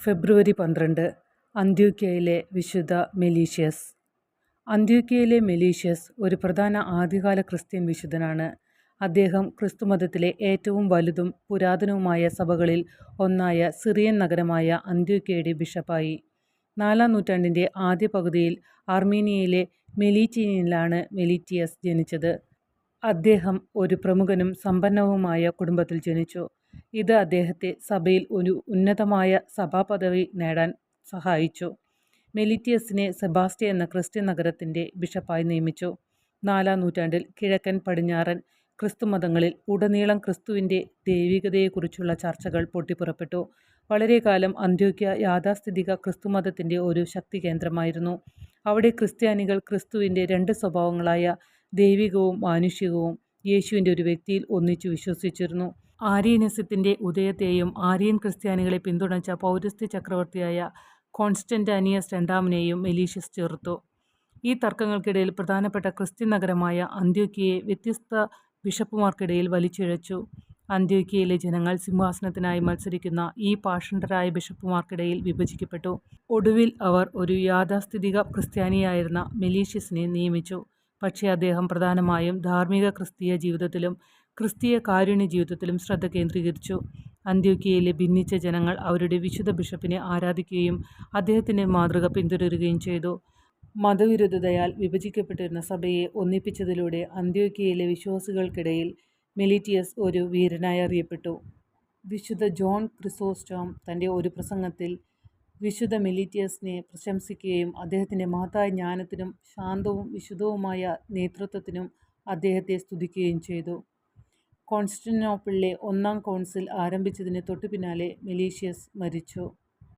ഫെബ്രുവരി 12 അന്ത്യോക്യയിലെ വിശുദ്ധ malicious. അന്ത്യോക്യയിലെ malicious ഒരു പ്രധാന ആദ്യകാല ക്രിസ്ത്യൻ വിശുദ്ധനാണ്. അദ്ദേഹം ക്രിസ്തുമതത്തിലെ ഏറ്റവും വലുതും പുരാതനവുമായ സഭകളിൽ ഒന്നായ സിറിയൻ നഗരമായ അന്ത്യോക്യയുടെ ബിഷപ്പായി. 4-ാം നൂറ്റാണ്ടിൻ്റെ ആദ്യ പകുതിയിൽ അർമീനിയയിലെ മെലീറ്റിയയിലാണ് മെലീറ്റിയസ് ജനിച്ചത്. അദ്ദേഹം ഒരു പ്രമുഖനും സമ്പന്നവുമായ കുടുംബത്തിൽ ജനിച്ചു. ഇത് അദ്ദേഹത്തെ സഭയിൽ ഒരു ഉന്നതമായ സഭാപദവി നേടാൻ സഹായിച്ചു. മെലീറ്റിയസിനെ സെബാസ്റ്റ്യ എന്ന ക്രിസ്ത്യൻ നഗരത്തിൻ്റെ ബിഷപ്പായി നിയമിച്ചു. 4-ാം നൂറ്റാണ്ടിൽ കിഴക്കൻ പടിഞ്ഞാറൻ ക്രിസ്തുമതങ്ങളിൽ ഉടനീളം ക്രിസ്തുവിൻ്റെ ദൈവികതയെക്കുറിച്ചുള്ള ചർച്ചകൾ പൊട്ടിപ്പുറപ്പെട്ടു. വളരെക്കാലം അന്ത്യോക്യ യാഥാസ്ഥിതിക ക്രിസ്തുമതത്തിൻ്റെ ഒരു ശക്തി കേന്ദ്രമായിരുന്നു. അവിടെ ക്രിസ്ത്യാനികൾ ക്രിസ്തുവിൻ്റെ രണ്ട് സ്വഭാവങ്ങളായ ദൈവികവും മാനുഷികവും യേശുവിൻ്റെ ഒരു വ്യക്തിയിൽ ഒന്നിച്ചു വിശ്വസിച്ചിരുന്നു. ആര്യനിസത്തിൻ്റെ ഉദയത്തെയും ആര്യൻ ക്രിസ്ത്യാനികളെ പിന്തുണച്ച പൗരസ്ത്യ ചക്രവർത്തിയായ കോൺസ്റ്റന്റൈനിയസ് രണ്ടാമനെയും മെലീഷ്യസ് ചെറുത്തു. ഈ തർക്കങ്ങൾക്കിടയിൽ പ്രധാനപ്പെട്ട ക്രിസ്ത്യൻ നഗരമായ അന്ത്യോക്യയെ വ്യത്യസ്ത ബിഷപ്പുമാർക്കിടയിൽ വലിച്ചിഴച്ചു. അന്ത്യോക്യയിലെ ജനങ്ങൾ സിംഹാസനത്തിനായി മത്സരിക്കുന്ന ഈ പാഷണ്ഡരായ ബിഷപ്പുമാർക്കിടയിൽ വിഭജിക്കപ്പെട്ടു. ഒടുവിൽ അവർ ഒരു യാഥാസ്ഥിതിക ക്രിസ്ത്യാനിയായിരുന്ന മെലീഷ്യസിനെ നിയമിച്ചു. പക്ഷേ അദ്ദേഹം പ്രധാനമായും ധാർമ്മിക ക്രിസ്തീയ ജീവിതത്തിലും ക്രിസ്തീയ കാരുണ്യ ജീവിതത്തിലും ശ്രദ്ധ കേന്ദ്രീകരിച്ചു. അന്ത്യോക്യയിലെ ഭിന്നിച്ച ജനങ്ങൾ അവരുടെ വിശുദ്ധ ബിഷപ്പിനെ ആരാധിക്കുകയും അദ്ദേഹത്തിൻ്റെ മാതൃക പിന്തുടരുകയും ചെയ്തു. മതവിരുദ്ധതയാൽ വിഭജിക്കപ്പെട്ടിരുന്ന സഭയെ ഒന്നിപ്പിച്ചതിലൂടെ അന്ത്യോക്യയിലെ വിശ്വാസികൾക്കിടയിൽ മെലീറ്റിയസ് ഒരു വീരനായി അറിയപ്പെട്ടു. വിശുദ്ധ ജോൺ ക്രിസോസ്റ്റം തൻ്റെ ഒരു പ്രസംഗത്തിൽ വിശുദ്ധ മെലീറ്റിയസിനെ പ്രശംസിക്കുകയും അദ്ദേഹത്തിൻ്റെ മഹത്തായ ജ്ഞാനത്തിനും ശാന്തവും വിശുദ്ധവുമായ നേതൃത്വത്തിനും അദ്ദേഹത്തെ സ്തുതിക്കുകയും ചെയ്തു. കോൺസ്റ്റന്റിനോപ്പിളിലെ 1-ാം കൗൺസിൽ ആരംഭിച്ചതിന് തൊട്ടുപിന്നാലെ മെലീഷ്യസ് മരിച്ചു.